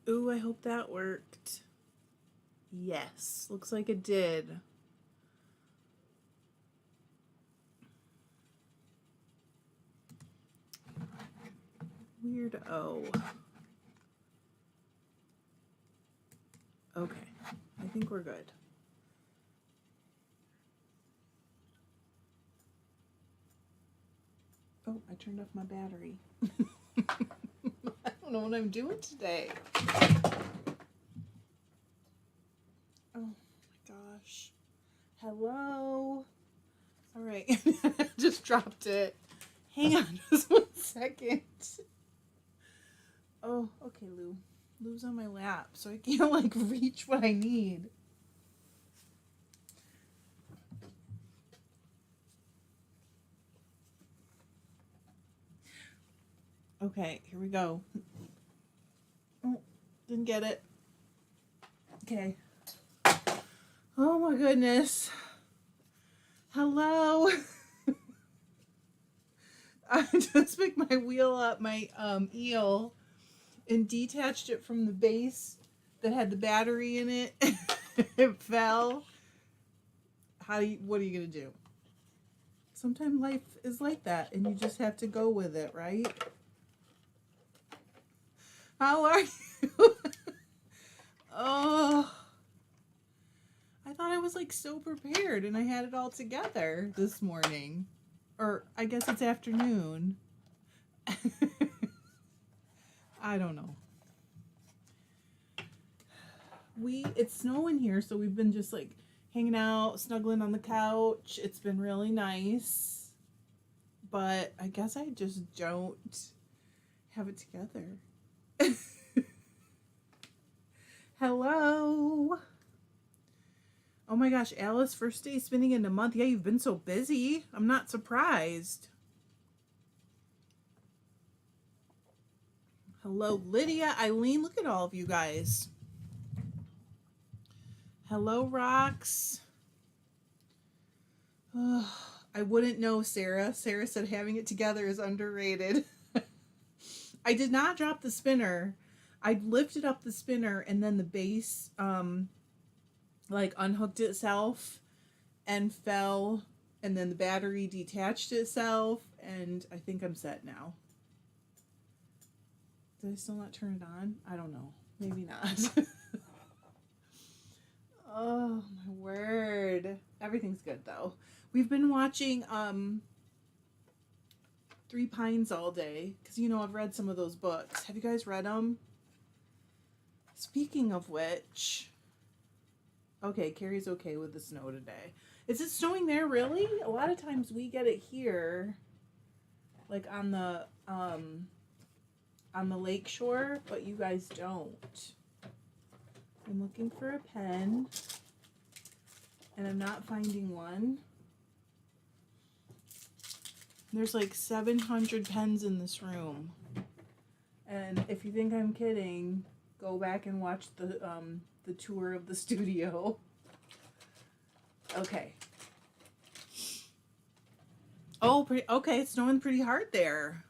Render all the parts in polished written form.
Ooh, I hope that worked. Yes, looks like it did. Weirdo. Okay, I think we're good. Oh, I turned off my battery. I don't know what I'm doing today. Oh my gosh. Hello? All right. Just dropped it. Hang on just 1 second. Oh, okay, Lou. Lou's on my lap, so I can't like reach what I need. Okay, here we go. Oh, didn't get it. Okay. Oh my goodness. Hello. I just picked my wheel up, my eel, and detached it from the base that had the battery in it. It fell. What are you gonna do? Sometimes life is like that, and you just have to go with it, right? How are you? Oh, I thought I was like so prepared, and I had it all together this morning, or I guess it's afternoon. I don't know. It's snowing here, so we've been just like hanging out, snuggling on the couch. It's been really nice. But I guess I just don't have it together. Hello. Oh my gosh, Alice, first day spinning in a month. Yeah, you've been so busy. I'm not surprised. Hello, Lydia, Eileen. Look at all of you guys. Hello, Rox. Oh, I wouldn't know, Sarah. Sarah said having it together is underrated. I did not drop the spinner. I lifted up the spinner and then the base like unhooked itself and fell, and then the battery detached itself, and I think I'm set now. Did I still not turn it on? I don't know. Maybe not. Oh my word. Everything's good though. We've been watching Three Pines all day because I've read some of those books. Have you guys read them? Speaking of which, okay, Carrie's okay with the snow today. Is it snowing there really? A lot of times we get it here, like on the lake shore, but you guys don't. I'm looking for a pen, and I'm not finding one. There's like 700 pens in this room, and if you think I'm kidding, go back and watch the tour of the studio. Okay. Oh, okay. It's snowing pretty hard there.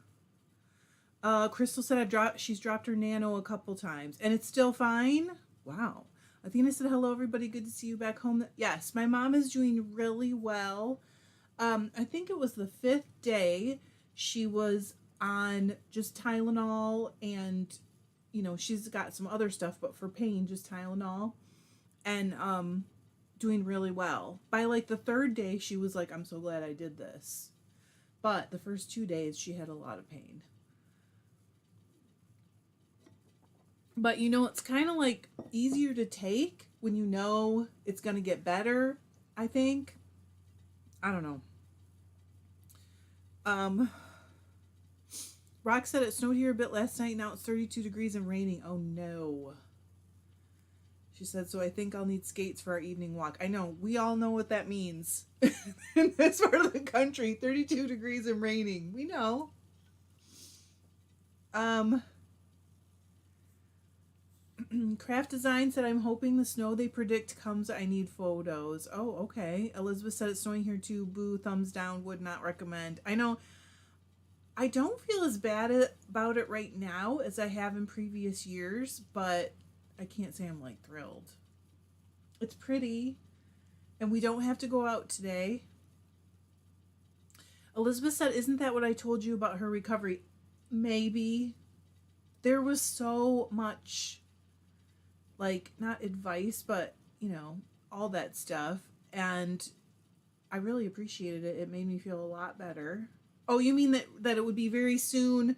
Crystal said she's dropped her Nano a couple times, and it's still fine. Wow. Athena said, hello, everybody. Good to see you back home. Yes, my mom is doing really well. I think it was the 5th day she was on just Tylenol, and, she's got some other stuff, but for pain, just Tylenol, and doing really well. By like the 3rd day, she was like, I'm so glad I did this. But the first 2 days, she had a lot of pain. But it's kind of like easier to take when you know it's going to get better, I think. I don't know. Rock said it snowed here a bit last night. Now it's 32 degrees and raining. Oh no. She said, so I think I'll need skates for our evening walk. I know. We all know what that means. In this part of the country, 32 degrees and raining. We know. Craft Design said, I'm hoping the snow they predict comes. I need photos. Oh, okay. Elizabeth said it's snowing here too. Boo, thumbs down, would not recommend. I know. I don't feel as bad about it right now as I have in previous years, but I can't say I'm like thrilled. It's pretty, and we don't have to go out today. Elizabeth said, "Isn't that what I told you about her recovery?" Maybe. There was so much, like, not advice, but, all that stuff. And I really appreciated it. It made me feel a lot better. Oh, you mean that it would be very soon?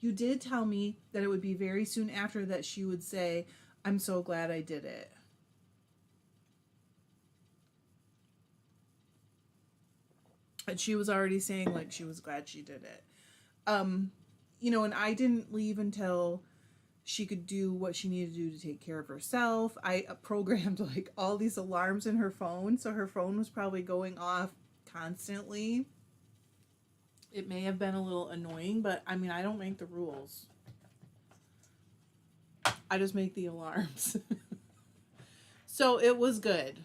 You did tell me that it would be very soon after that she would say, "I'm so glad I did it." And she was already saying, like, she was glad she did it. And I didn't leave until she could do what she needed to do to take care of herself. I programmed like all these alarms in her phone, so her phone was probably going off constantly. It may have been a little annoying, but I mean, I don't make the rules. I just make the alarms. So it was good.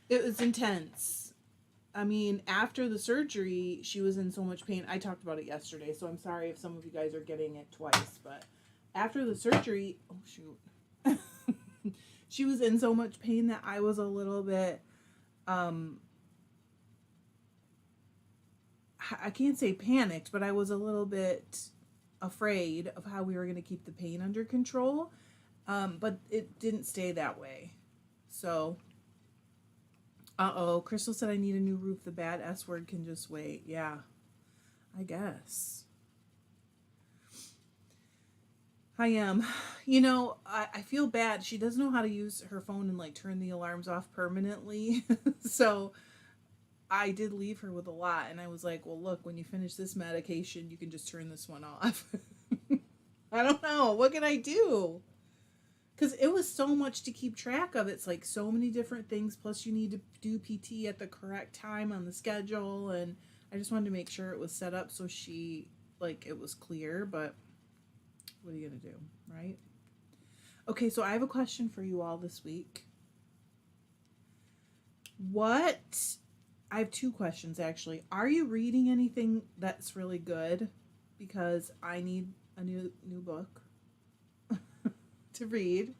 It was intense. I mean, after the surgery, she was in so much pain. I talked about it yesterday, so I'm sorry if some of you guys are getting it twice. But after the surgery, oh shoot, she was in so much pain that I was a little bit, I can't say panicked, but I was a little bit afraid of how we were going to keep the pain under control. But it didn't stay that way. So, Crystal said I need a new roof. The bad S word can just wait. Yeah, I guess. I am. I feel bad. She doesn't know how to use her phone and like turn the alarms off permanently. So I did leave her with a lot. And I was like, well, look, when you finish this medication, you can just turn this one off. I don't know. What can I do? Because it was so much to keep track of. It's like so many different things. Plus, you need to do PT at the correct time on the schedule. And I just wanted to make sure it was set up so it was clear. But what are you going to do, right? Okay, so I have a question for you all this week. I have two questions, actually. Are you reading anything that's really good? Because I need a new book to read.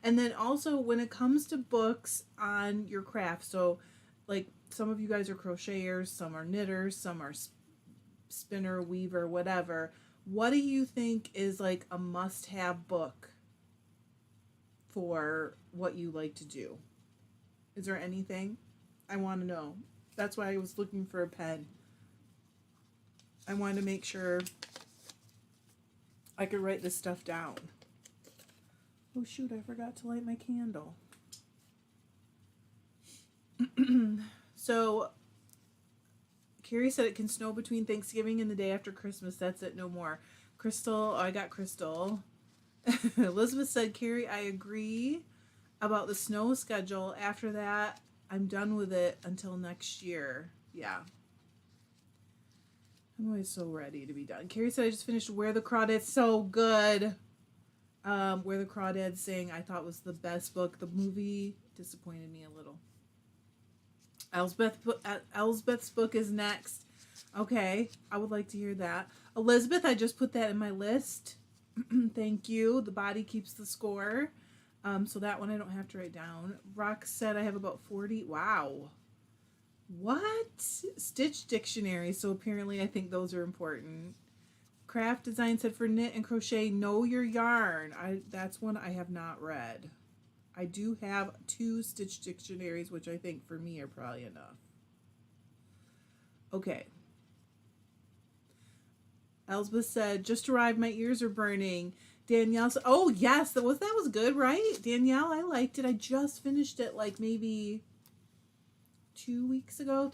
And then also, when it comes to books on your craft, so like some of you guys are crocheters, some are knitters, some are spinner, weaver, whatever. What do you think is like a must-have book for what you like to do? Is there anything? I want to know. That's why I was looking for a pen. I wanted to make sure I could write this stuff down. Oh shoot, I forgot to light my candle. So, Carrie said it can snow between Thanksgiving and the day after Christmas. That's it, no more. Crystal, I got Crystal. Elizabeth said, Carrie, I agree about the snow schedule. After that, I'm done with it until next year. Yeah. I'm always so ready to be done. Carrie said, I just finished Where the Crawdads. So good. Where the Crawdads Sing, I thought was the best book. The movie disappointed me a little. Elsbeth's book is next. Okay, I would like to hear that. Elizabeth, I just put that in my list. Thank you. The Body Keeps the Score. So that one I don't have to write down. Rock said I have about 40. Wow. What? Stitch Dictionary. So apparently I think those are important. Craft Design said for knit and crochet, know your yarn. That's one I have not read. I do have 2 Stitch Dictionaries, which I think for me are probably enough. Okay. Elsbeth said, just arrived, my ears are burning. Danielle said, oh yes, that was good, right? Danielle, I liked it. I just finished it like maybe 3 weeks ago.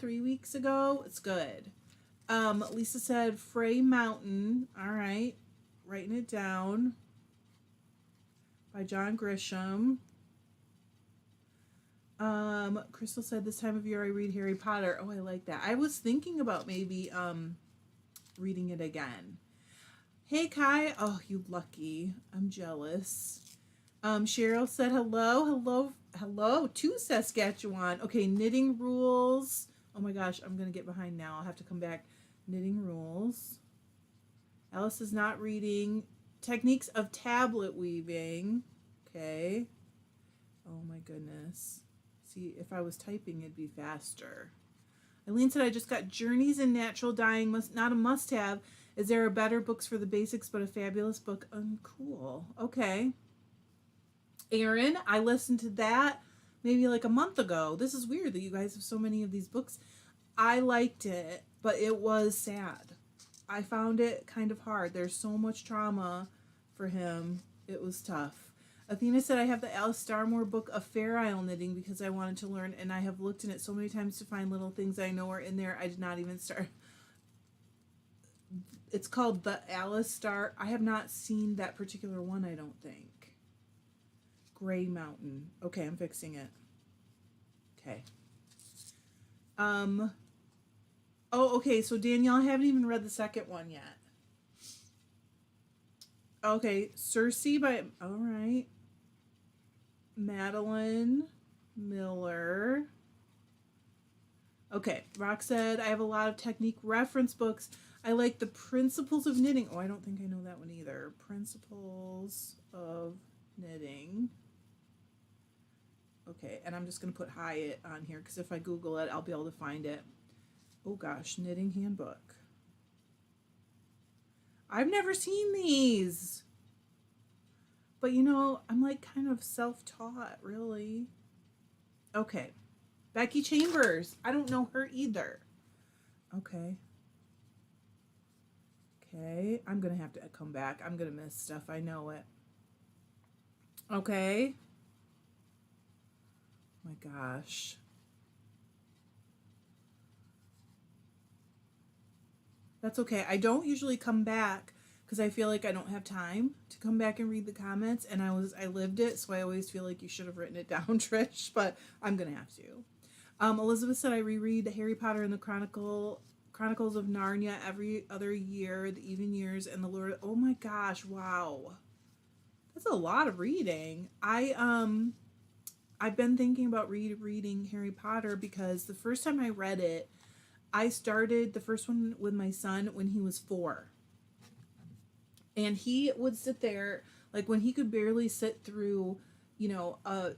It's good. Lisa said, Frey Mountain. All right. Writing it down. By John Grisham. Crystal said, this time of year I read Harry Potter. Oh, I like that. I was thinking about maybe reading it again. Hey, Kai. Oh, you lucky. I'm jealous. Cheryl said, hello to Saskatchewan. Okay, knitting rules. Oh my gosh, I'm going to get behind now. I'll have to come back Knitting rules. Alice is not reading techniques of tablet weaving. Okay. Oh my goodness. See, if I was typing, it'd be faster. Eileen said, I just got Journeys in Natural Dyeing, not a must-have. Is there a better books for the basics, but a fabulous book? Cool. Okay. Erin, I listened to that maybe like a month ago. This is weird that you guys have so many of these books. I liked it, but it was sad. I found it kind of hard. There's so much trauma for him. It was tough. Athena said, I have the Alice Starmore book of Fair Isle knitting because I wanted to learn, and I have looked in it so many times to find little things I know are in there. I did not even start. It's called the Alice Star. I have not seen that particular one, I don't think. Gray Mountain. Okay, I'm fixing it. Okay. Oh, okay, so Danielle, I haven't even read the second one yet. Okay, Circe by, all right. Madeline Miller. Okay, Rock said, I have a lot of technique reference books. I like the Principles of Knitting. Oh, I don't think I know that one either. Principles of Knitting. Okay, and I'm just going to put Hyatt on here because if I Google it, I'll be able to find it. Oh gosh, Knitting Handbook. I've never seen these. But you know, I'm like kind of self-taught, really. Okay. Becky Chambers. I don't know her either. Okay. Okay. I'm going to have to come back. I'm going to miss stuff. I know it. Okay. My gosh. That's okay. I don't usually come back because I feel like I don't have time to come back and read the comments, and I lived it, so I always feel like you should have written it down, Trish, but I'm gonna have to. Elizabeth said I reread Harry Potter and the Chronicles of Narnia every other year, the Even Years, and the Lord. Oh my gosh! Wow, that's a lot of reading. I've been thinking about rereading Harry Potter because the first time I read it, I started the first one with my son when he was 4. And he would sit there, like when he could barely sit through, you know, a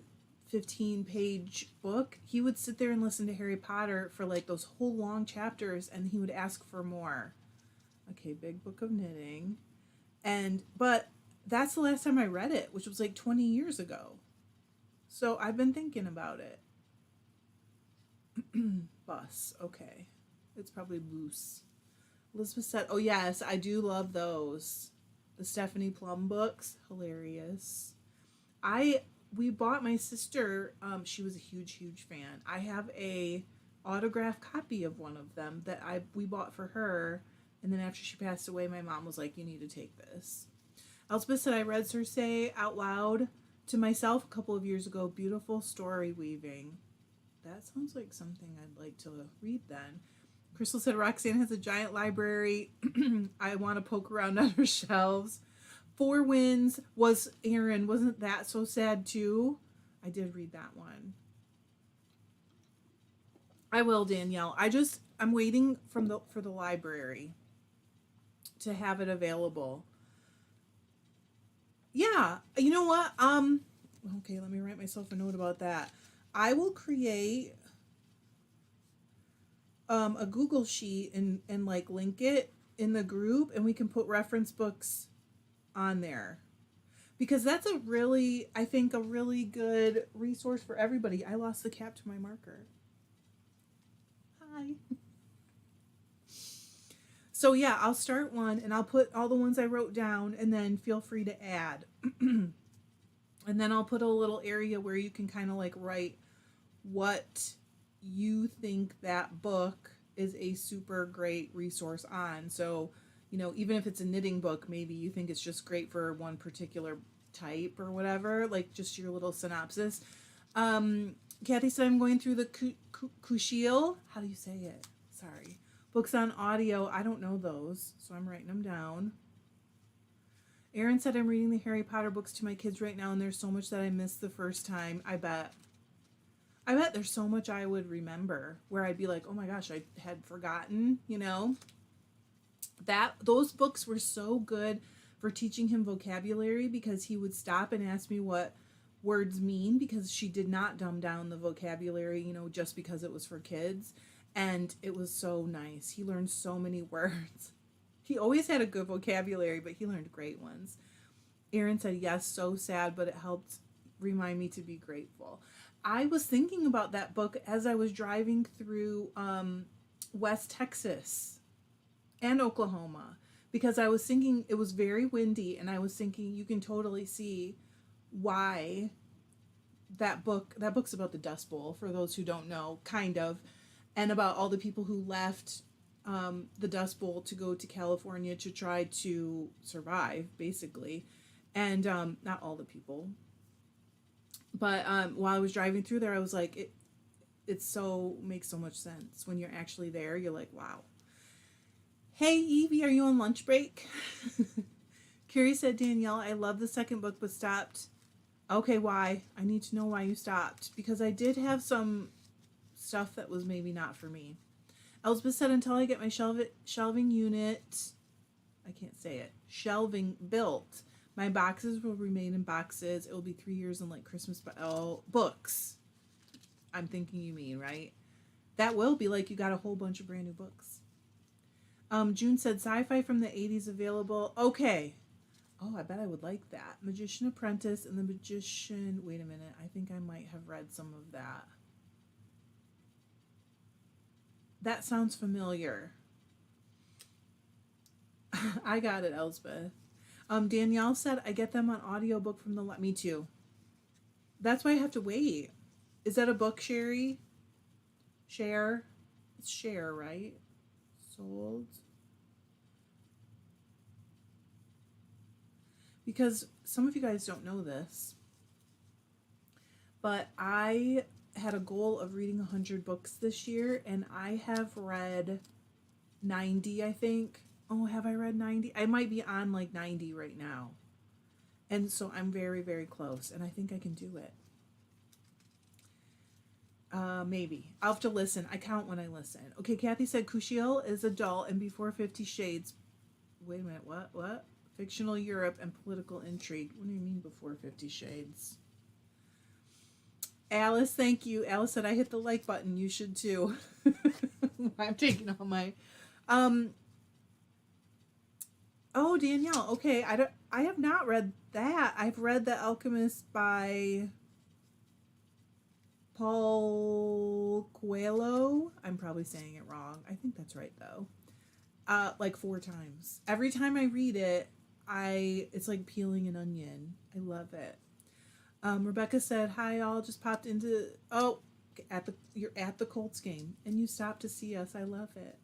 15-page book, he would sit there and listen to Harry Potter for like those whole long chapters, and he would ask for more. Okay, Big Book of Knitting. But that's the last time I read it, which was like 20 years ago. So I've been thinking about it. Bus, okay. It's probably loose. Elizabeth said, oh yes, I do love those. The Stephanie Plum books, hilarious. We bought my sister, she was a huge fan. I have a autographed copy of one of them that we bought for her, and then after she passed away, my mom was like, you need to take this. Elspeth said, I read Circe out loud to myself a couple of years ago. Beautiful story weaving. That sounds like something I'd like to read then. Crystal said, Roxanne has a giant library. I want to poke around on her shelves. Four Winds was Aaron. Wasn't that so sad too? I did read that one. I will, Danielle. I'm waiting for the library to have it available. Yeah, you know what? Okay, let me write myself a note about that. I will create a Google sheet and like link it in the group, and we can put reference books on there, because that's I think a really good resource for everybody. I lost the cap to my marker. Hi. So yeah, I'll start one and I'll put all the ones I wrote down, and then feel free to add. And then I'll put a little area where you can kind of like write what you think that book is a super great resource on. So, you know, even if it's a knitting book, maybe you think it's just great for one particular type or whatever, like just your little synopsis. Kathy said, I'm going through the Kushiel. How do you say it? Sorry. Books on audio. I don't know those, so I'm writing them down. Erin said, I'm reading the Harry Potter books to my kids right now, and there's so much that I missed the first time. I bet there's so much I would remember where I'd be like, oh my gosh, I had forgotten, you know? Those books were so good for teaching him vocabulary, because he would stop and ask me what words mean, because she did not dumb down the vocabulary, just because it was for kids. And it was so nice. He learned so many words. He always had a good vocabulary, but he learned great ones. Aaron said, yes, so sad, but it helped remind me to be grateful. I was thinking about that book as I was driving through West Texas and Oklahoma, because I was thinking it was very windy, and I was thinking you can totally see why that book's about the Dust Bowl, for those who don't know, kind of, and about all the people who left the Dust Bowl to go to California to try to survive, basically. And not all the people, but while I was driving through there, I was like, it so makes so much sense. When you're actually there, you're like, wow. Hey, Evie, are you on lunch break? Carrie said, Danielle, I love the second book, but stopped. Okay, why? I need to know why you stopped, because I did have some stuff that was maybe not for me. Elspeth said, until I get my shelving unit, I can't say it, shelving built, my boxes will remain in boxes. It will be 3 years in like Christmas, books. I'm thinking you mean, right? That will be like you got a whole bunch of brand new books. June said, sci-fi from the 80s available. Okay. Oh, I bet I would like that. Magician Apprentice and the Magician... Wait a minute. I think I might have read some of that. That sounds familiar. I got it, Elsbeth. Danielle said, I get them on audiobook from the... Me too. That's why I have to wait. Is that a book, Sherry? Share? It's Share, right? Sold. Because some of you guys don't know this, but I had a goal of reading 100 books this year, and I have read 90, I think. Oh, have I read 90? I might be on like 90 right now. And so I'm very, very close, and I think I can do it. Maybe. I'll have to listen. I count when I listen. Okay, Kathy said Kushiel is adult and before 50 Shades. Wait a minute, what? Fictional Europe and political intrigue. What do you mean before 50 Shades? Alice, thank you. Alice said, I hit the like button. You should too. I'm taking all my... Oh, Danielle. Okay, I have not read that. I've read The Alchemist by Paul Coelho. I'm probably saying it wrong. I think that's right though. Like 4 times. Every time I read it, it's like peeling an onion. I love it. Rebecca said, hi all, just popped into... Oh, you're at the Colts game and you stopped to see us. I love it.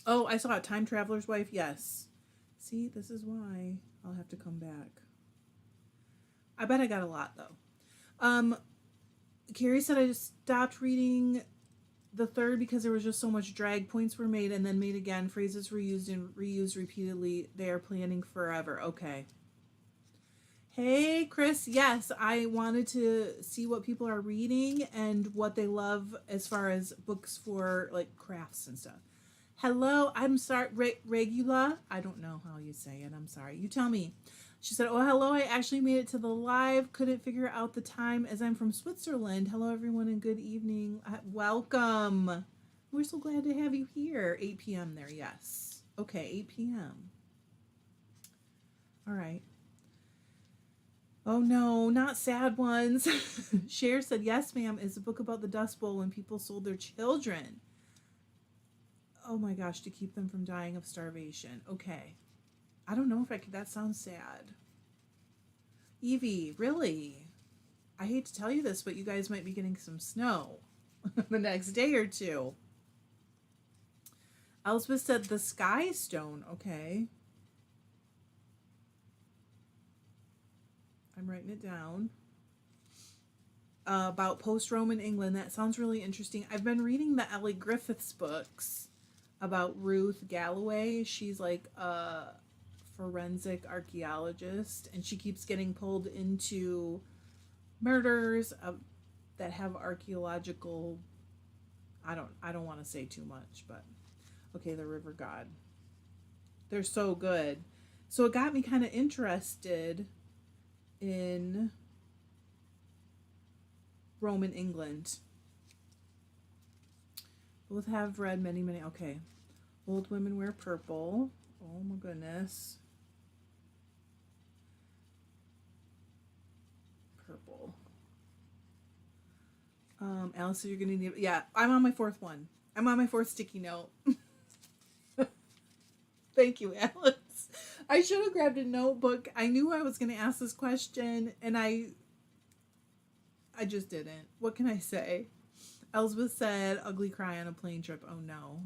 Oh, I saw it. Time Traveler's Wife. Yes. See, this is why I'll have to come back. I bet I got a lot though. Carrie said, I just stopped reading the third because there was just so much drag. Points were made and then made again. Phrases were used and reused repeatedly. They are planning forever. Okay. Hey, Chris. Yes, I wanted to see what people are reading and what they love as far as books for like crafts and stuff. Hello, I'm sorry, Regula. I don't know how you say it. I'm sorry. You tell me. She said, oh, hello. I actually made it to the live. Couldn't figure out the time as I'm from Switzerland. Hello, everyone, and good evening. Welcome. We're so glad to have you here. 8 p.m. there, yes. Okay, 8 p.m. All right. Oh, no, not sad ones. Cher said, yes, ma'am. It's a book about the Dust Bowl when people sold their children. Oh, my gosh, to keep them from dying of starvation. Okay. I don't know if I could. That sounds sad. Evie, really? I hate to tell you this, but you guys might be getting some snow the next day or two. Elspeth said the Sky Stone. Okay. I'm writing it down. About post-Roman England. That sounds really interesting. I've been reading the Ellie Griffiths books about Ruth Galloway. She's like a forensic archaeologist, and she keeps getting pulled into murders that have archaeological... I don't want to say too much, but... Okay, the River God. They're so good. So it got me kind of interested in Roman England. Both have read many, many. Okay. Old Women Wear Purple. Oh my goodness. Purple. Alice, you're gonna need. Yeah, I'm on my fourth one. I'm on my fourth sticky note. Thank you, Alice. I should have grabbed a notebook. I knew I was gonna ask this question, and I just didn't. What can I say? Elizabeth said, "Ugly cry on a plane trip." Oh no.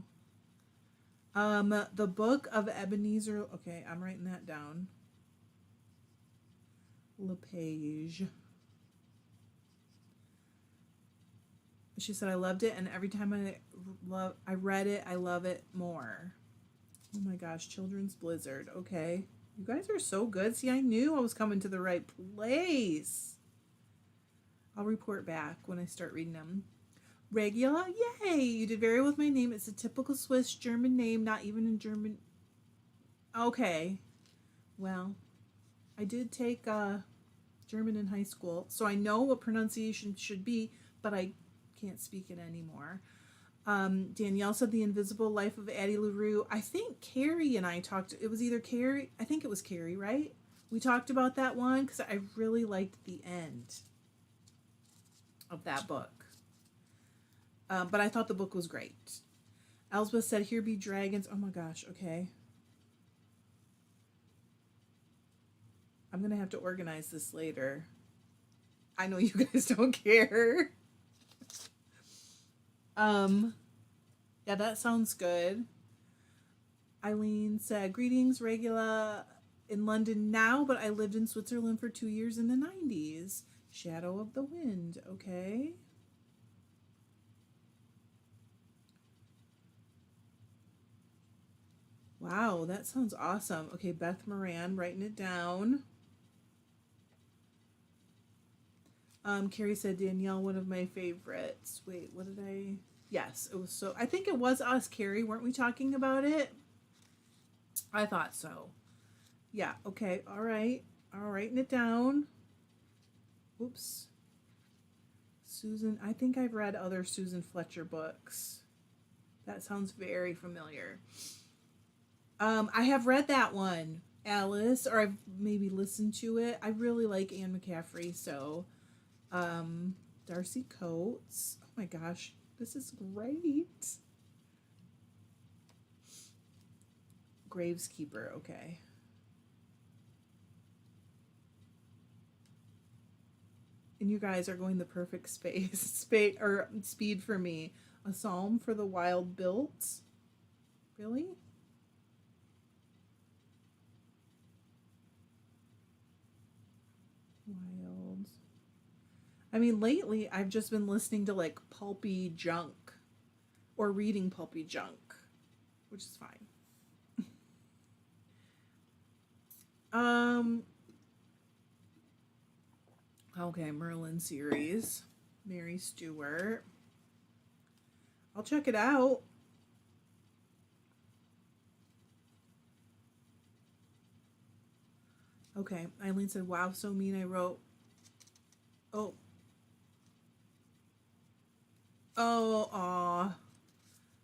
The Book of Ebenezer. Okay, I'm writing that down. LePage. She said, "I loved it, and every time I read it, I love it more." Oh my gosh, Children's Blizzard. Okay, you guys are so good. See, I knew I was coming to the right place. I'll report back when I start reading them. Regula, yay! You did very well with my name. It's a typical Swiss German name, not even in German. Okay, well, I did take German in high school, so I know what pronunciation should be, but I can't speak it anymore. Danielle said The Invisible Life of Addie LaRue. I think Carrie and I talked. It was either Carrie. I think it was Carrie, right? We talked about that one because I really liked the end of that book. But I thought the book was great. Elsbeth said, "Here be dragons." Oh my gosh, okay. I'm going to have to organize this later. I know you guys don't care. Yeah, that sounds good. Eileen said, "Greetings, Regula, in London now, but I lived in Switzerland for 2 years in the 90s. Shadow of the Wind." Okay. Wow, that sounds awesome. Okay, Beth Moran, writing it down. Carrie said, "Danielle, one of my favorites." Wait, what did I... Yes, it was so... I think it was us, Carrie. Weren't we talking about it? I thought so. Yeah, okay, all right. I'm writing it down. Oops. Susan, I think I've read other Susan Fletcher books. That sounds very familiar. I have read that one, Alice, or I've maybe listened to it. I really like Anne McCaffrey, so Darcy Coates. Oh my gosh, this is great. Graveskeeper, okay. And you guys are going the perfect speed for me. A Psalm for the Wild Built. Really? Wild. I mean, lately I've just been listening to like pulpy junk or reading pulpy junk, which is fine. Okay, Merlin series. Mary Stewart. I'll check it out. Okay, Eileen said, "Wow, so mean." I wrote, oh, aw.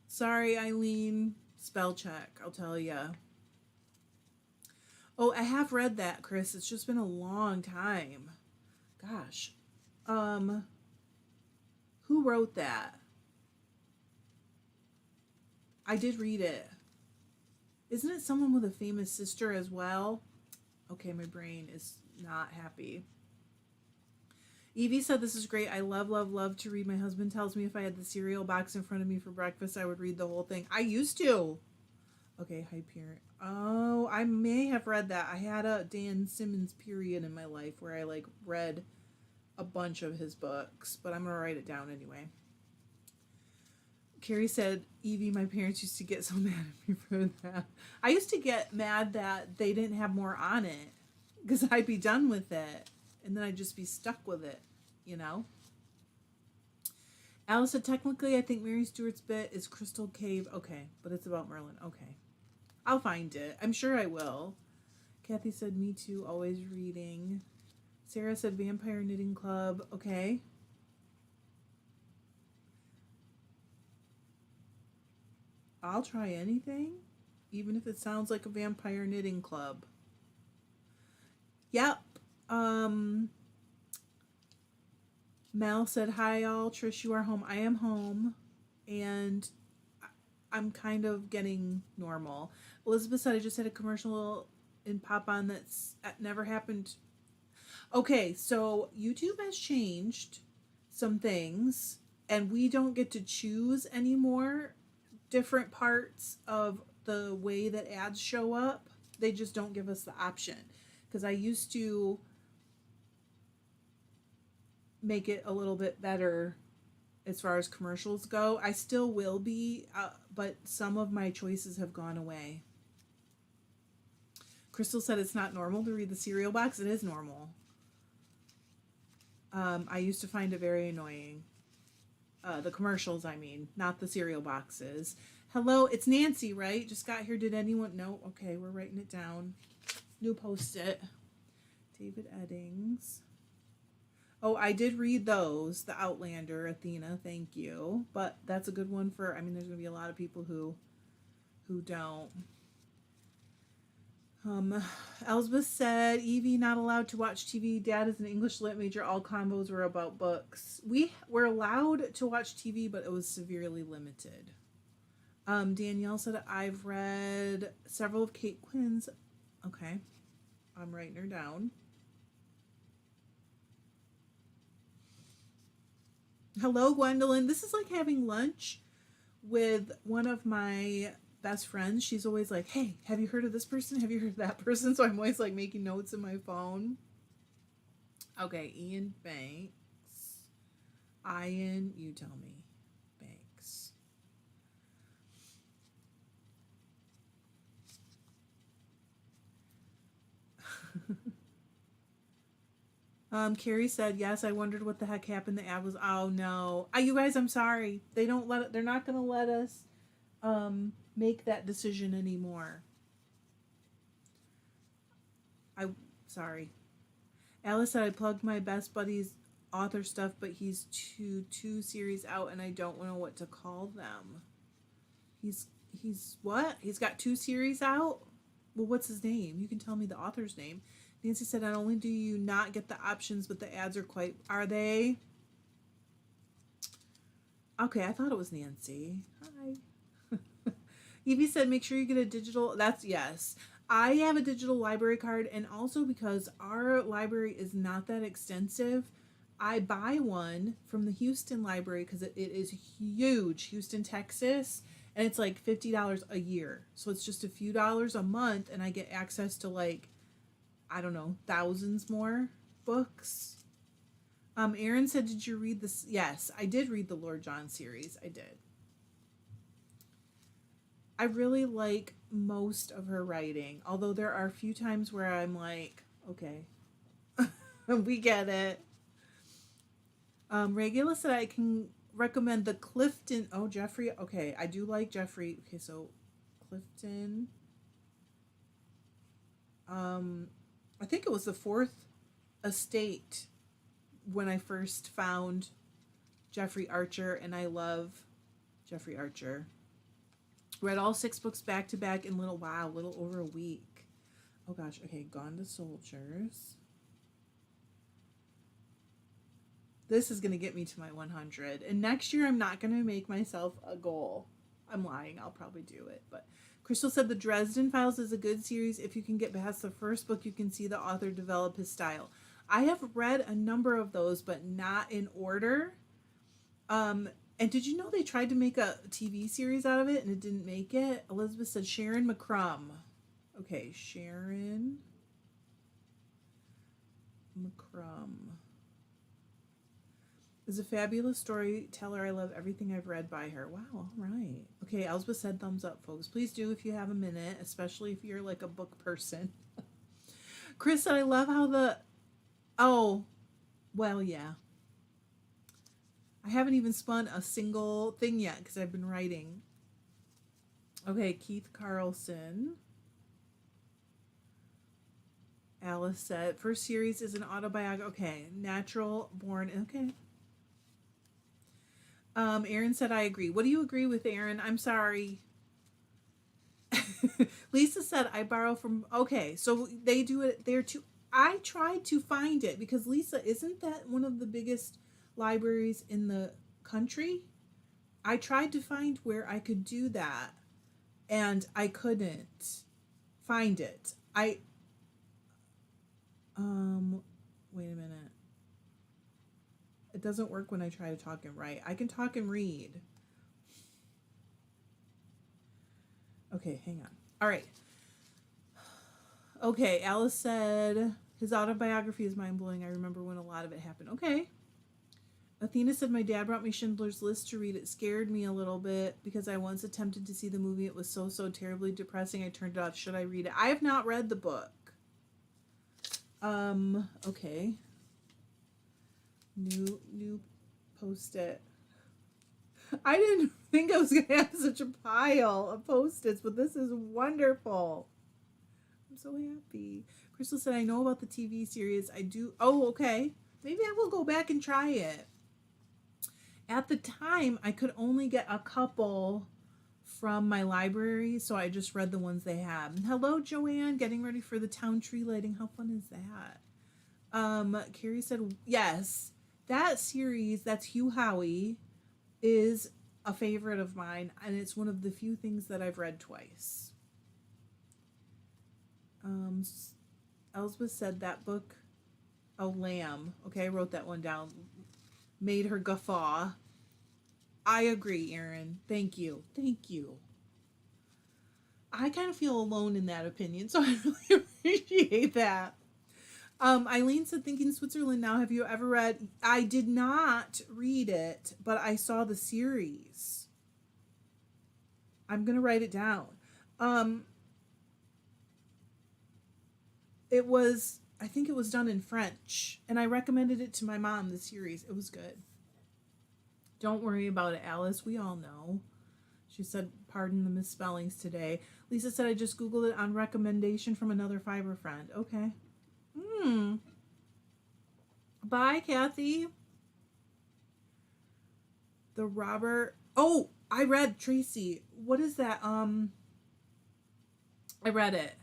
Sorry, Eileen. Spell check, I'll tell ya. Oh, I have read that, Chris. It's just been a long time. Gosh. Who wrote that? I did read it. Isn't it someone with a famous sister as well? Okay, my brain is not happy. Evie said, "This is great. I love, love, love to read. My husband tells me if I had the cereal box in front of me for breakfast, I would read the whole thing." I used to. Okay, Hyperion. Oh, I may have read that. I had a Dan Simmons period in my life where I like read a bunch of his books, but I'm going to write it down anyway. Carrie said, "Evie, my parents used to get so mad at me for that." I used to get mad that they didn't have more on it because I'd be done with it and then I'd just be stuck with it, you know? Alice said, "Technically, I think Mary Stewart's bit is Crystal Cave." Okay, but it's about Merlin. Okay. I'll find it. I'm sure I will. Kathy said, me too, always reading. Sarah said, Vampire Knitting Club. Okay. I'll try anything, even if it sounds like a Vampire Knitting Club. Yep. Mel said, hi all. Trish, you are home. I am home. And I'm kind of getting normal. Elizabeth said, I just had a commercial in Pop On that's never happened. Okay, so YouTube has changed some things, and we don't get to choose anymore different parts of the way that ads show up. They just don't give us the option. Because I used to make it a little bit better as far as commercials go. I still will be, but some of my choices have gone away. Crystal said it's not normal to read the cereal box. It is normal. I used to find it very annoying. The commercials, I mean, not the cereal boxes. Hello, it's Nancy, right? Just got here. Did anyone know? Okay, we're writing it down. New post-it. David Eddings. Oh, I did read those. The Outlander, Athena, thank you. But that's a good one for, I mean, there's going to be a lot of people who don't. Elsbeth said, Evie not allowed to watch TV. Dad is an English lit major. All combos were about books. We were allowed to watch TV, but it was severely limited. Danielle said, I've read several of Kate Quinn's. Okay. I'm writing her down. Hello, Gwendolyn. This is like having lunch with one of my best friends. She's always like, hey, have you heard of this person? Have you heard of that person? So I'm always like making notes in my phone. Okay, Ian Banks. Ian, you tell me. Banks. Carrie said, yes, I wondered what the heck happened. The ad was, oh no. You guys, I'm sorry. They're not going to let us make that decision anymore. Sorry. Alice said, I plugged my best buddy's author stuff, but he's two series out and I don't know what to call them. He's what? He's got 2 series out? Well, what's his name? You can tell me the author's name. Nancy said, not only do you not get the options, but the ads are they? Okay, I thought it was Nancy. Hi. Evie said, make sure you get a digital. That's yes. I have a digital library card, and also because our library is not that extensive, I buy one from the Houston library because it is huge, Houston, Texas, and it's like $50 a year. So it's just a few dollars a month, and I get access to like, I don't know, thousands more books. Aaron said, did you read this? Yes, I did read the Lord John series. I did. I really like most of her writing, although there are a few times where I'm like, okay, we get it. Regula said I can recommend the Clifton. Oh, Jeffrey. Okay, I do like Jeffrey. Okay, so Clifton. I think it was the 4th Estate when I first found Jeffrey Archer, and I love Jeffrey Archer. Read all 6 books back to back in little over a week. Oh gosh, okay, Gone to Soldiers. This is going to get me to my 100. And next year I'm not going to make myself a goal. I'm lying, I'll probably do it. But Crystal said the Dresden Files is a good series. If you can get past the first book, you can see the author develop his style. I have read a number of those, but not in order. And did you know they tried to make a TV series out of it and it didn't make it? Elizabeth said Sharon McCrum. Okay, Sharon McCrum is a fabulous storyteller. I love everything I've read by her. Wow, all right. Okay, Elspeth said thumbs up, folks. Please do if you have a minute, especially if you're like a book person. Chris said, I love how the... Oh, well, yeah. I haven't even spun a single thing yet because I've been writing. Okay, Keith Carlson. Alice said, first series is an autobiography. Okay, natural born. Okay. Aaron said, I agree. What do you agree with, Aaron? I'm sorry. Lisa said, I borrow from. Okay, so they do it there too. I tried to find it because Lisa, isn't that one of the biggest libraries in the country? I tried to find where I could do that and I couldn't find it. Wait a minute. It doesn't work when I try to talk and write. I can talk and read. Okay, hang on. All right. Okay, Alice said his autobiography is mind-blowing. I remember when a lot of it happened. Okay. Athena said, my dad brought me Schindler's List to read. It scared me a little bit because I once attempted to see the movie. It was so terribly depressing. I turned it off. Should I read it? I have not read the book. Okay. New post-it. I didn't think I was going to have such a pile of post-its, but this is wonderful. I'm so happy. Crystal said, I know about the TV series. I do. Oh, okay. Maybe I will go back and try it. At the time, I could only get a couple from my library, so I just read the ones they had. Hello, Joanne. Getting ready for the town tree lighting. How fun is that? Carrie said, yes. That series, that's Hugh Howey, is a favorite of mine, and it's one of the few things that I've read twice. Elsbeth said that book, A Lamb. Okay, I wrote that one down. Made her guffaw. I agree, Erin. Thank you. Thank you. I kind of feel alone in that opinion, so I really appreciate that. Eileen said, Thinking Switzerland Now. Have you ever read? I did not read it, but I saw the series. I'm going to write it down. It was, I think it was done in French, and I recommended it to my mom, the series. It was good. Don't worry about it, Alice. We all know. She said, pardon the misspellings today. Lisa said, I just Googled it on recommendation from another fiber friend. Okay. Bye, Kathy. The Robert. Oh, I read Tracy. What is that? I read it.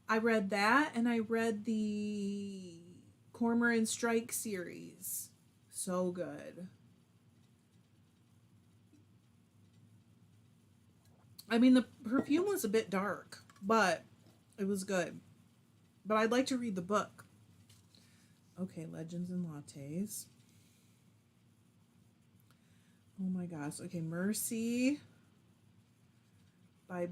I read that, and I read the Cormoran Strike series. So good. I mean, the perfume was a bit dark, but it was good. But I'd like to read the book. Okay, Legends and Lattes. Oh my gosh. Okay, Mercy by,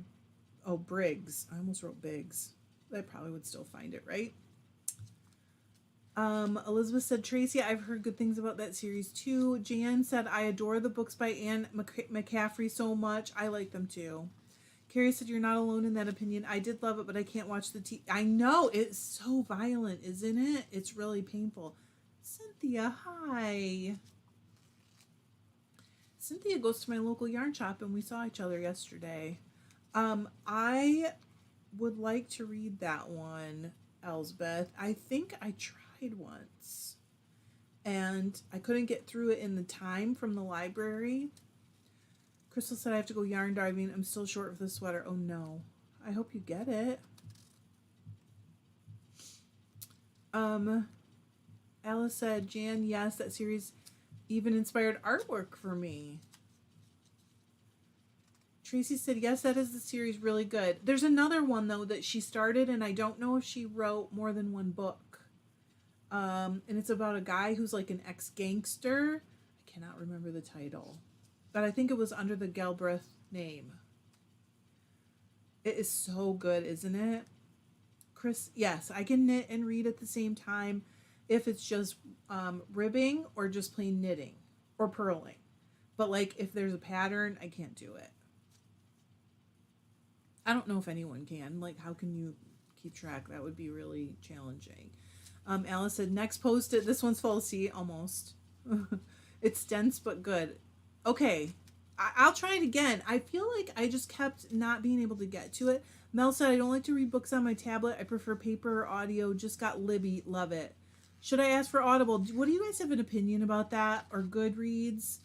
Briggs. I almost wrote Biggs. I probably would still find it, right? Elizabeth said, Tracy, I've heard good things about that series too. Jan said, I adore the books by Anne McCaffrey so much. I like them too. Carrie said, you're not alone in that opinion. I did love it, but I can't watch the TV. I know, it's so violent, isn't it? It's really painful. Cynthia, hi. Cynthia goes to my local yarn shop, and we saw each other yesterday. I would like to read that one, Elsbeth. I think I tried once, and I couldn't get through it in the time from the library. Crystal said, I have to go yarn diving. I'm still short of the sweater. Oh no. I hope you get it. Alice said, Jan, yes, that series even inspired artwork for me. Tracy said, yes, that is the series, really good. There's another one, though, that she started, and I don't know if she wrote more than one book. And it's about a guy who's like an ex-gangster. I cannot remember the title. But I think it was under the Galbraith name. It is so good, isn't it? Chris, yes, I can knit and read at the same time if it's just ribbing or just plain knitting or purling. But like if there's a pattern, I can't do it. I don't know if anyone can. Like, how can you keep track? That would be really challenging. Alice said, next post-it. This one's full. See, almost. It's dense but good. Okay. I'll try it again. I feel like I just kept not being able to get to it. Mel said, I don't like to read books on my tablet. I prefer paper or audio. Just got Libby. Love it. Should I ask for Audible? What do you guys have an opinion about that? Or Goodreads?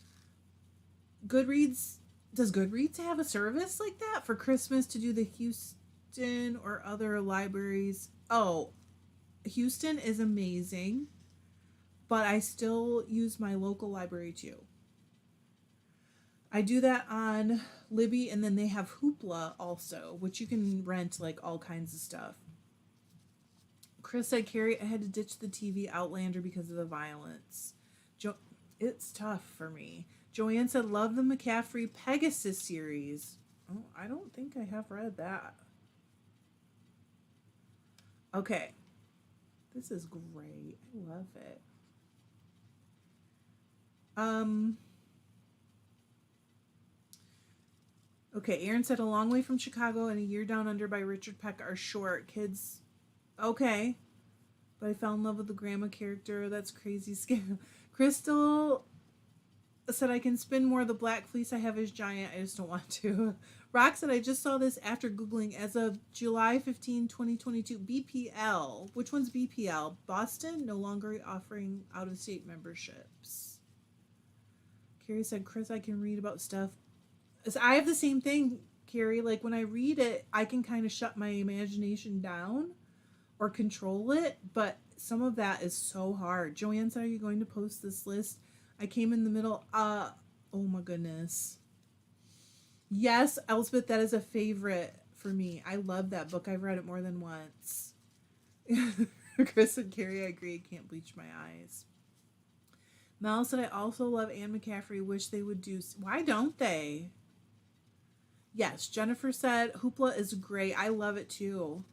Goodreads, does Goodreads have a service like that for Christmas to do the Houston or other libraries? Oh, Houston is amazing, but I still use my local library too. I do that on Libby, and then they have Hoopla also, which you can rent like all kinds of stuff. Chris said, Carrie, I had to ditch the TV Outlander because of the violence. It's tough for me. Joanne said, love the McCaffrey Pegasus series. Oh, I don't think I have read that. Okay. This is great. I love it. Okay, Aaron said, a long way from Chicago and a year down under by Richard Peck are short. Kids, okay. But I fell in love with the grandma character. That's crazy scary. Crystal said, I can spin more. The black fleece I have is giant. I just don't want to. Rock said, I just saw this after Googling. As of July 15, 2022, BPL. Which one's BPL? Boston? No longer offering out-of-state memberships. Carrie said, Chris, I can read about stuff. So I have the same thing, Carrie. Like, when I read it, I can kind of shut my imagination down or control it, but some of that is so hard. Joanne said, are you going to post this list? I came in the middle. Oh my goodness. Yes, Elspeth, that is a favorite for me. I love that book. I've read it more than once. Chris and Carrie, I agree. I can't bleach my eyes. Mel said, I also love Anne McCaffrey. Wish they would do. Why don't they? Yes, Jennifer said, Hoopla is great. I love it too.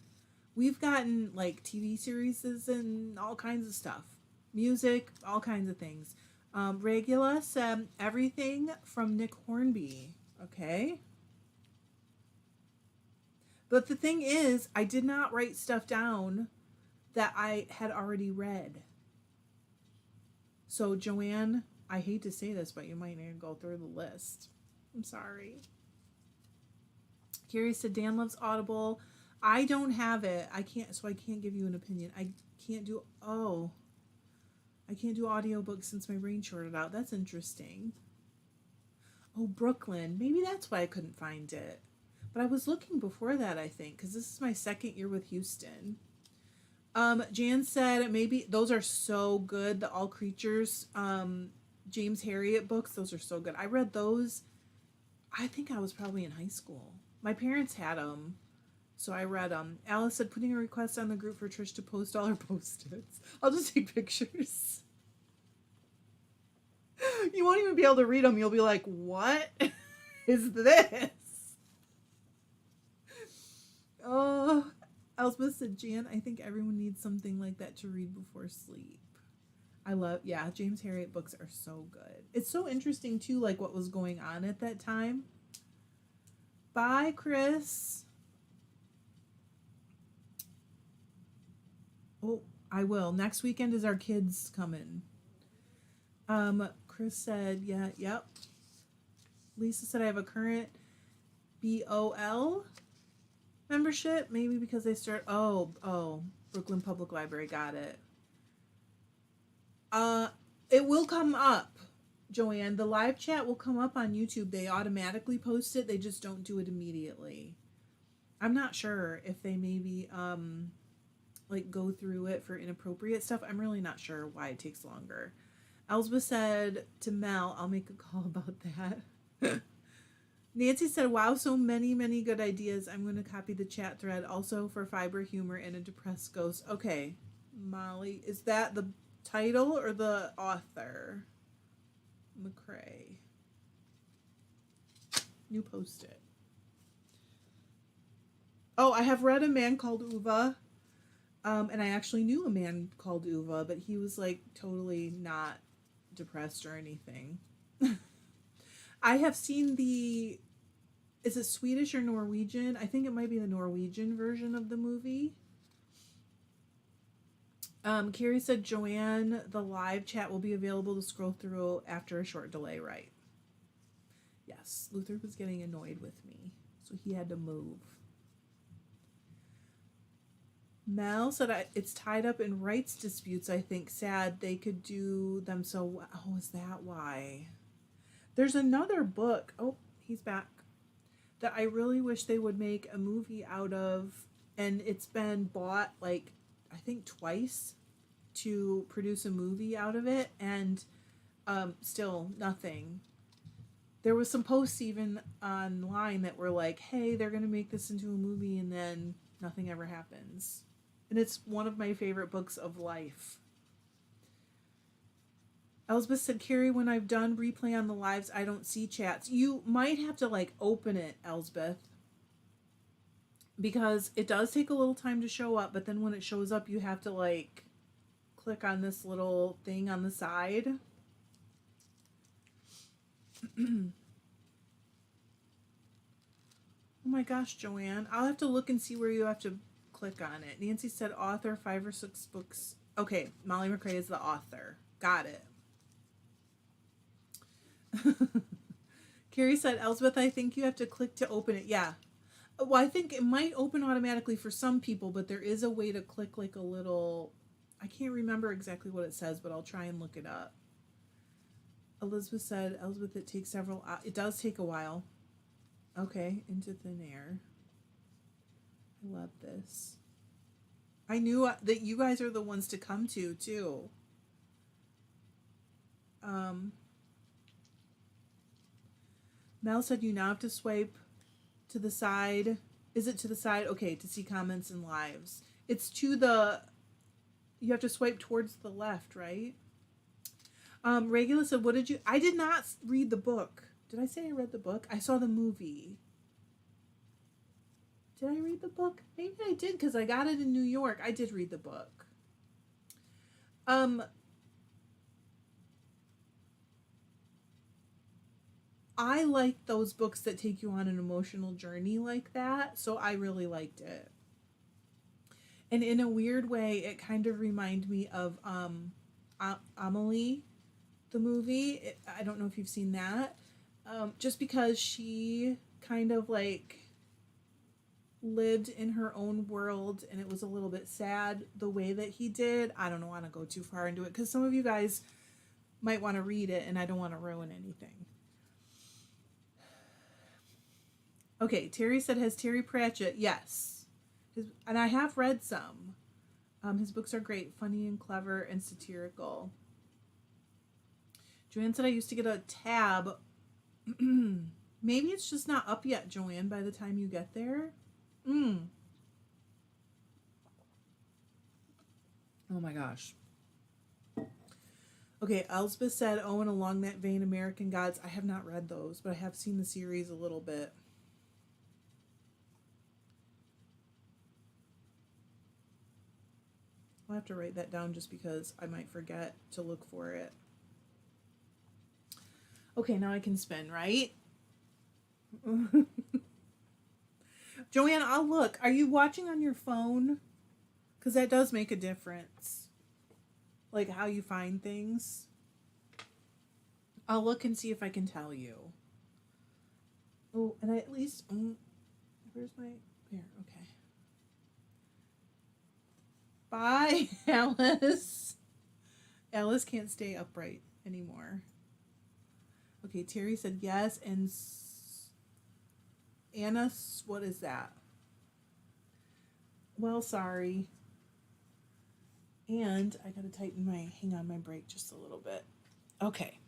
We've gotten like TV series and all kinds of stuff. Music, all kinds of things. Regula said, everything from Nick Hornby. Okay. But the thing is, I did not write stuff down that I had already read. So, Joanne, I hate to say this, but you might need to go through the list. I'm sorry. Carrie said, Dan loves Audible. I don't have it. I can't give you an opinion. I can't do audiobooks since my brain shorted out. That's interesting. Oh, Brooklyn. Maybe that's why I couldn't find it. But I was looking before that, I think, because this is my second year with Houston. Jan said, maybe those are so good. The All Creatures, James Herriot books. Those are so good. I read those. I think I was probably in high school. My parents had them, so I read them. Alice said, putting a request on the group for Trish to post all her post-its. I'll just take pictures. You won't even be able to read them. You'll be like, what is this? Oh, Elspeth said, Jan, I think everyone needs something like that to read before sleep. James Herriot books are so good. It's so interesting, too, like what was going on at that time. Bye, Chris. Oh, I will. Next weekend is our kids coming. Chris said, yep. Lisa said, I have a current BOL membership. Maybe because they start, Brooklyn Public Library, got it. It will come up, Joanne. The live chat will come up on YouTube. They automatically post it. They just don't do it immediately. I'm not sure if they maybe, go through it for inappropriate stuff. I'm really not sure why it takes longer. Elsbeth said to Mel, I'll make a call about that. Nancy said, wow, so many, many good ideas. I'm going to copy the chat thread also for fiber humor and a depressed ghost. Okay, Molly, is that the title or the author? McCrae. You post it. Oh, I have read A Man Called Uva. And I actually knew a man called Uva, but he was like totally not depressed or anything. I have seen is it Swedish or Norwegian? I think it might be the Norwegian version of the movie. Carrie said, Joanne, the live chat will be available to scroll through after a short delay, right? Yes, Luther was getting annoyed with me, so he had to move. Mel said it's tied up in rights disputes, I think. Sad they could do them so well. Oh, is that why? There's another book. Oh, he's back. That I really wish they would make a movie out of, and it's been bought like I think twice to produce a movie out of it, and still nothing. There was some posts even online that were like, "Hey, they're gonna make this into a movie," and then nothing ever happens. And it's one of my favorite books of life. Elsbeth said, Carrie, when I've done replay on the lives, I don't see chats. You might have to like open it, Elsbeth, because it does take a little time to show up, but then when it shows up, you have to like click on this little thing on the side. Oh my gosh, Joanne. I'll have to look and see where you have to click on it. Nancy said author, 5 or 6 books. Okay, Molly McRae is the author. Got it. Carrie said, Elsbeth, I think you have to click to open it. Yeah. Well, I think it might open automatically for some people, but there is a way to click like a little... I can't remember exactly what it says, but I'll try and look it up. Elizabeth said, Elsbeth, it takes several... It does take a while. Okay, Into Thin Air. I love this. I knew that you guys are the ones to come to, too. Mel said you now have to swipe to the side. Is it to the side? Okay, to see comments and lives. It's to the... You have to swipe towards the left, right? Regula said, what did you... I did not read the book. Did I say I read the book? I saw the movie. Did I read the book? Maybe I did because I got it in New York. I did read the book. I like those books that take you on an emotional journey like that, so I really liked it. And in a weird way, it kind of reminded me of Amelie, the movie. I don't know if you've seen that. Just because she kind of like lived in her own world and it was a little bit sad the way that he did. I don't want to go too far into it because some of you guys might want to read it and I don't want to ruin anything. Okay, Terry said, has Terry Pratchett? Yes. And I have read some. His books are great, funny and clever and satirical. Joanne said, I used to get a tab. Maybe it's just not up yet, Joanne, by the time you get there. Oh my gosh. Okay, Elsbeth said, oh, and along that vein, American Gods. I have not read those, but I have seen the series a little bit. I'll have to write that down just because I might forget to look for it. Okay, now I can spin, right? Joanne, I'll look. Are you watching on your phone? Because that does make a difference. Like how you find things. I'll look and see if I can tell you. Oh, and I at least... where's my... Here, okay. Bye, Alice. Alice can't stay upright anymore. Okay, Terry said yes, and Anna, what is that? Well, sorry. And I gotta tighten my brake just a little bit. Okay.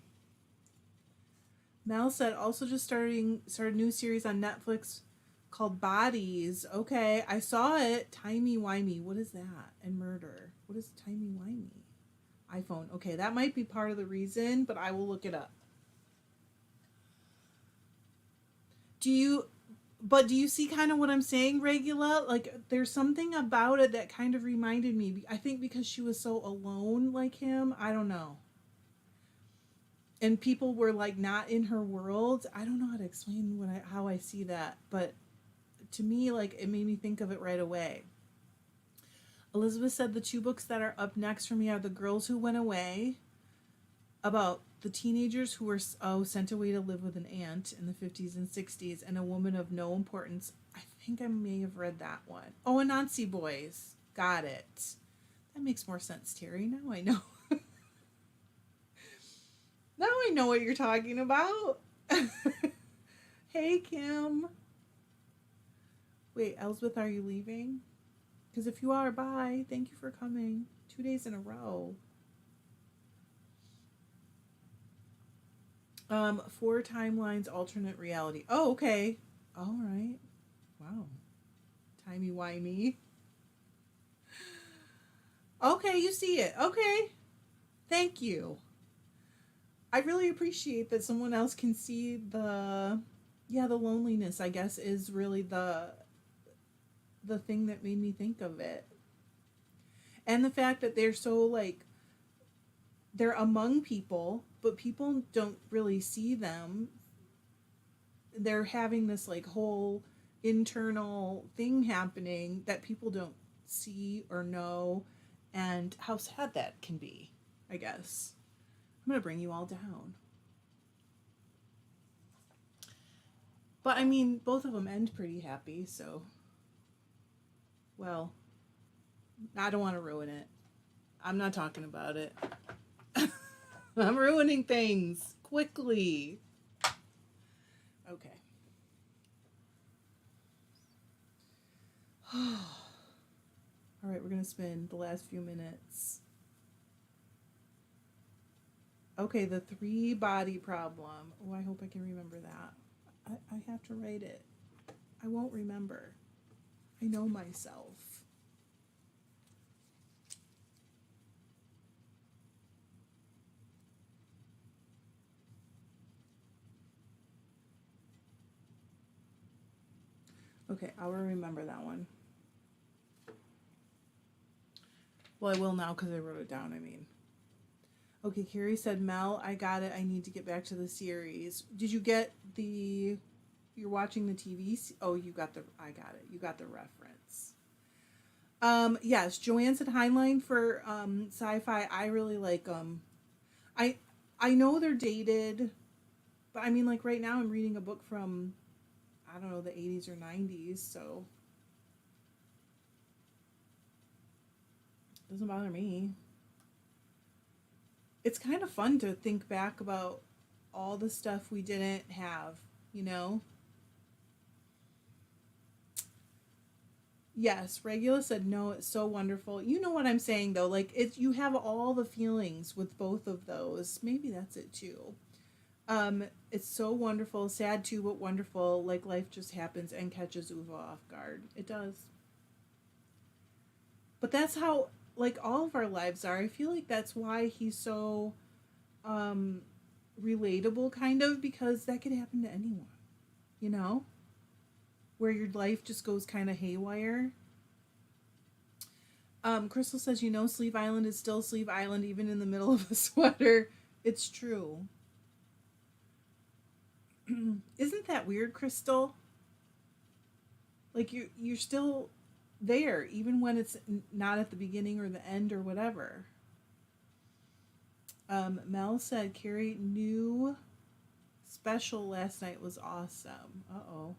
Mel said also just started a new series on Netflix called Bodies. Okay, I saw it. Timey-wimey. What is that? And murder. What is timey-wimey? iPhone. Okay, that might be part of the reason, but I will look it up. Do you see kind of what I'm saying, Regula? Like, there's something about it that kind of reminded me. I think because she was so alone like him. I don't know. And people were, like, not in her world. I don't know how to explain how I see that. But to me, like, it made me think of it right away. Elizabeth said the 2 books that are up next for me are The Girls Who Went Away, about the teenagers who were sent away to live with an aunt in the 50s and 60s and a woman of no importance. I think I may have read that one. Oh, Anansi Boys. Got it. That makes more sense, Terry. Now I know. Now I know what you're talking about. Hey, Kim. Wait, Elsbeth, are you leaving? Because if you are, bye. Thank you for coming. 2 days in a row. 4 timelines, alternate reality. Oh, okay. All right. Wow. Timey-wimey. Okay, you see it. Okay. Thank you. I really appreciate that someone else can see the loneliness, I guess, is really the thing that made me think of it. And the fact that they're so, like, they're among people, but people don't really see them. They're having this, like, whole internal thing happening that people don't see or know, and how sad that can be, I guess. I'm going to bring you all down. But, I mean, both of them end pretty happy, so... Well, I don't want to ruin it. I'm not talking about it. I'm ruining things quickly. Okay. All right, we're going to spend the last few minutes. Okay, the 3-body problem. Oh, I hope I can remember that. I have to write it. I won't remember. I know myself. Okay, I will remember that one. Well, I will now because I wrote it down, I mean. Okay, Carrie said, Mel, I got it. I need to get back to the series. Did you get the... You're watching the TV... Oh, you got the... I got it. You got the reference. Yes, Joanne said Heinlein for sci-fi. I really like them. I know they're dated, but I mean, like, right now I'm reading a book from, I don't know, the 80s or 90s, so it doesn't bother me. It's kind of fun to think back about all the stuff we didn't have, you know? Yes, Regula said no, it's so wonderful. You know what I'm saying though, like you have all the feelings with both of those. Maybe that's it too. It's so wonderful, sad too, but wonderful, like life just happens and catches Uva off guard. It does. But that's how, like, all of our lives are. I feel like that's why he's so relatable, kind of, because that could happen to anyone, you know? Where your life just goes kind of haywire. Crystal says, you know, Sleeve Island is still Sleeve Island even in the middle of a sweater. It's true. Isn't that weird, Crystal? Like, you're still there, even when it's not at the beginning or the end or whatever. Mel said, Carrie, new special last night was awesome. Uh-oh.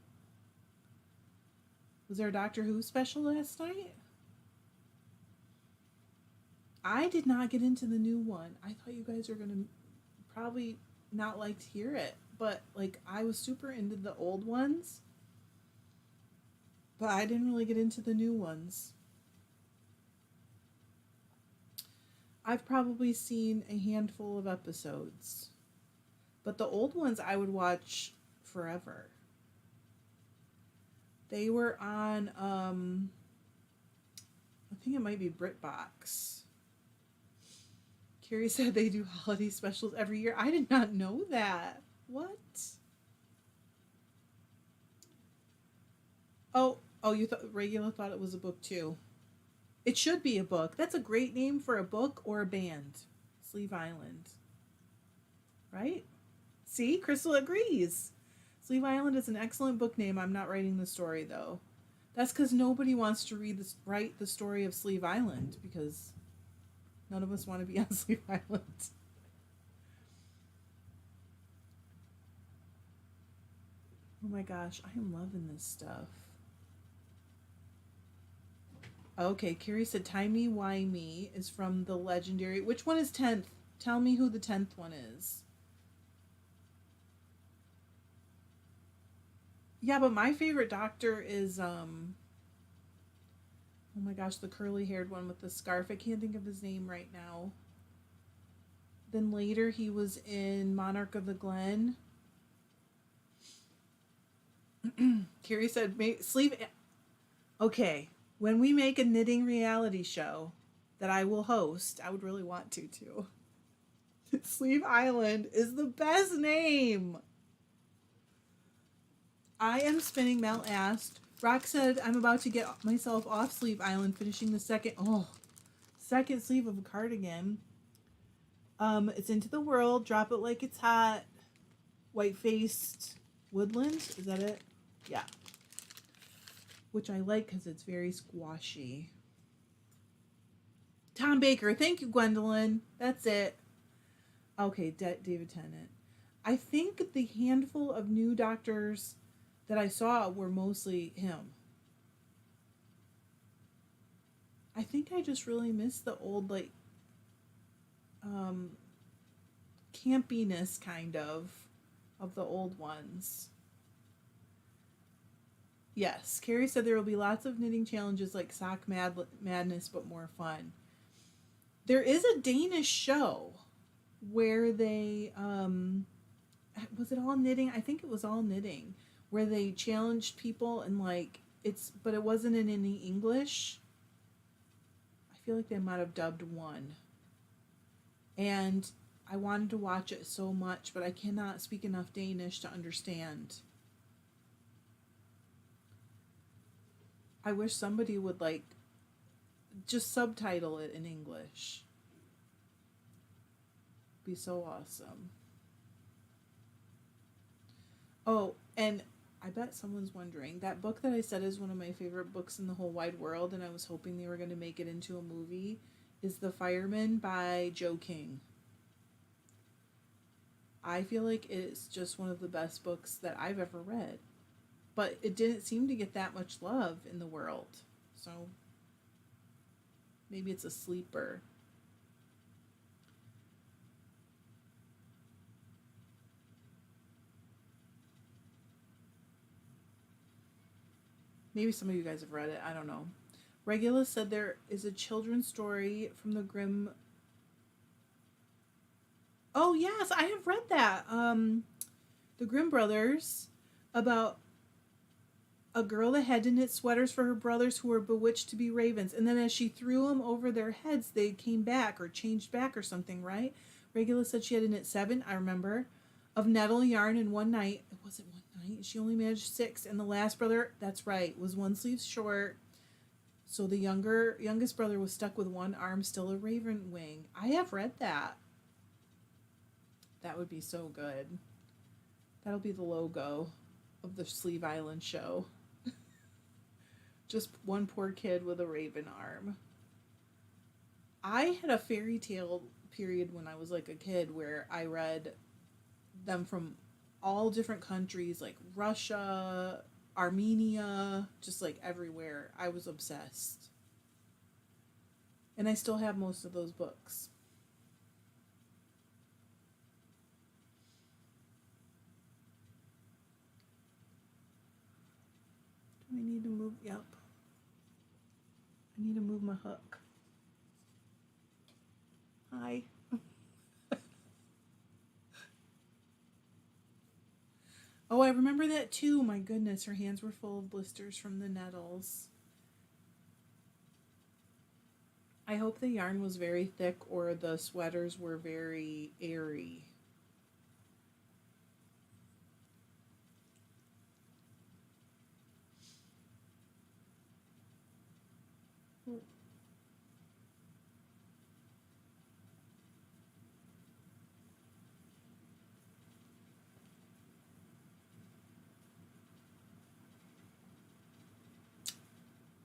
Was there a Doctor Who special last night? I did not get into the new one. I thought you guys were going to probably not like to hear it. But, like, I was super into the old ones. But I didn't really get into the new ones. I've probably seen a handful of episodes. But the old ones I would watch forever. They were on, I think it might be BritBox. Carrie said they do holiday specials every year. I did not know that. What? Oh, you thought Regula thought it was a book too. It should be a book. That's a great name for a book or a band. Sleeve Island. Right? See, Crystal agrees. Sleeve Island is an excellent book name. I'm not writing the story though. That's because nobody wants to write the story of Sleeve Island because none of us want to be on Sleeve Island. Oh my gosh, I am loving this stuff. Okay, Carrie said Timey Wimey is from the legendary. Which one is 10th? Tell me who the 10th one is. Yeah, but my favorite doctor is oh my gosh, the curly haired one with the scarf. I can't think of his name right now. Then later he was in Monarch of the Glen. Carrie said, sleep. Okay, when we make a knitting reality show that I will host, I would really want to too. Sleeve Island is the best name. I am spinning. Mel asked. Rock said, I'm about to get myself off Sleeve Island, finishing the second sleeve of a cardigan. It's Into the World, Drop It Like It's Hot, White-Faced Woodland. Is that it? Yeah. Which I like because it's very squashy. Tom Baker. Thank you, Gwendolyn. That's it. Okay, David Tennant. I think the handful of new doctors that I saw were mostly him. I think I just really miss the old, like, campiness kind of the old ones. Yes, Carrie said there will be lots of knitting challenges like Madness, but more fun. There is a Danish show where they, was it all knitting? I think it was all knitting, where they challenged people and like, but it wasn't in any English. I feel like they might have dubbed one. And I wanted to watch it so much, but I cannot speak enough Danish to understand. I wish somebody would like just subtitle it in English. Be so awesome. Oh, and I bet someone's wondering, that book that I said is one of my favorite books in the whole wide world, and I was hoping they were going to make it into a movie, is The Fireman by Joe King. I feel like it's just one of the best books that I've ever read. But it didn't seem to get that much love in the world. So maybe it's a sleeper. Maybe some of you guys have read it. I don't know. Regula said there is a children's story from the Grimm. Oh, yes, I have read that. The Grimm brothers, about a girl that had to knit sweaters for her brothers who were bewitched to be ravens. And then as she threw them over their heads, they came back or changed back or something, right? Regula said she had to knit 7, I remember, of nettle yarn in one night. It wasn't one night. She only managed 6. And the last brother, that's right, was one sleeve short. So the youngest brother was stuck with one arm, still a raven wing. I have read that. That would be so good. That'll be the logo of the Sleeve Island show. Just one poor kid with a raven arm. I had a fairy tale period when I was like a kid where I read them from all different countries, like Russia, Armenia, just like everywhere. I was obsessed. And I still have most of those books. Do I need to move? Yep. I need to move my hook. Hi. Oh, I remember that too. My goodness, her hands were full of blisters from the nettles. I hope the yarn was very thick or the sweaters were very airy.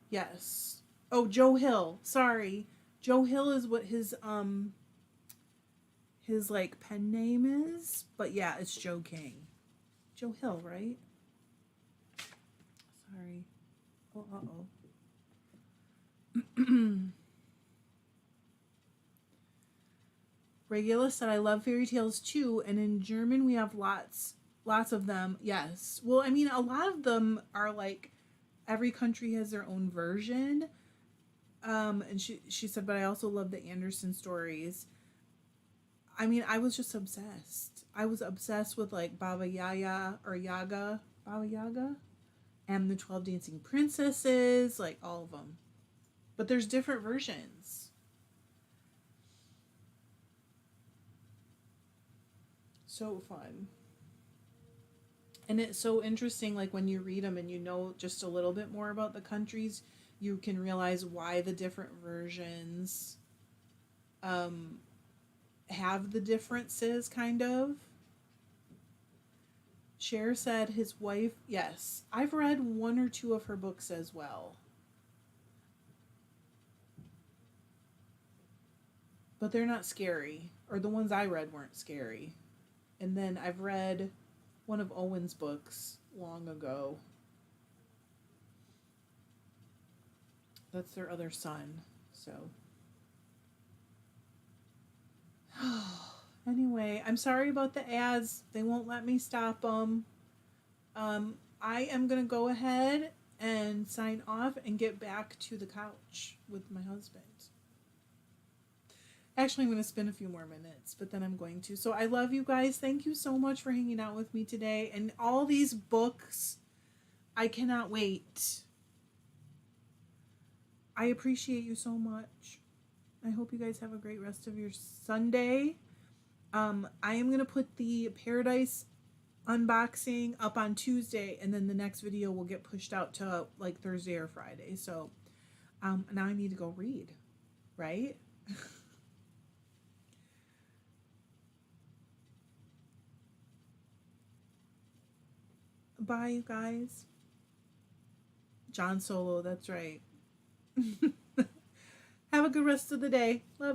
Yes. Oh, Joe Hill. Sorry. Joe Hill is what his like pen name is, but yeah, it's Joe King. Joe Hill, right? Sorry. Oh, Regula said, I love fairy tales too, and in German we have lots of them. Yes. Well, I mean, a lot of them are like every country has their own version. And she said, but I also love the Anderson stories. I mean, I was just obsessed. I was obsessed with like Baba Yaga or Yaga, Baba Yaga, and the 12 Dancing Princesses, like all of them. But there's different versions. So fun. And it's so interesting, like when you read them and you know just a little bit more about the countries, you can realize why the different versions um, have the differences, kind of. Cher said his wife, yes, I've read one or two of her books as well. But they're not scary, or the ones I read weren't scary. And then I've read one of Owen's books long ago. That's their other son. So anyway, I'm sorry about the ads. They won't let me stop them. I am going to go ahead and sign off and get back to the couch with my husband. Actually, I'm going to spend a few more minutes, but then I'm going to. So I love you guys. Thank you so much for hanging out with me today. And all these books, I cannot wait. I appreciate you so much. I hope you guys have a great rest of your Sunday. I am going to put the Paradise unboxing up on Tuesday, and then the next video will get pushed out to like Thursday or Friday. So now I need to go read, right? Bye, you guys. John Solo, that's right. Have a good rest of the day. Love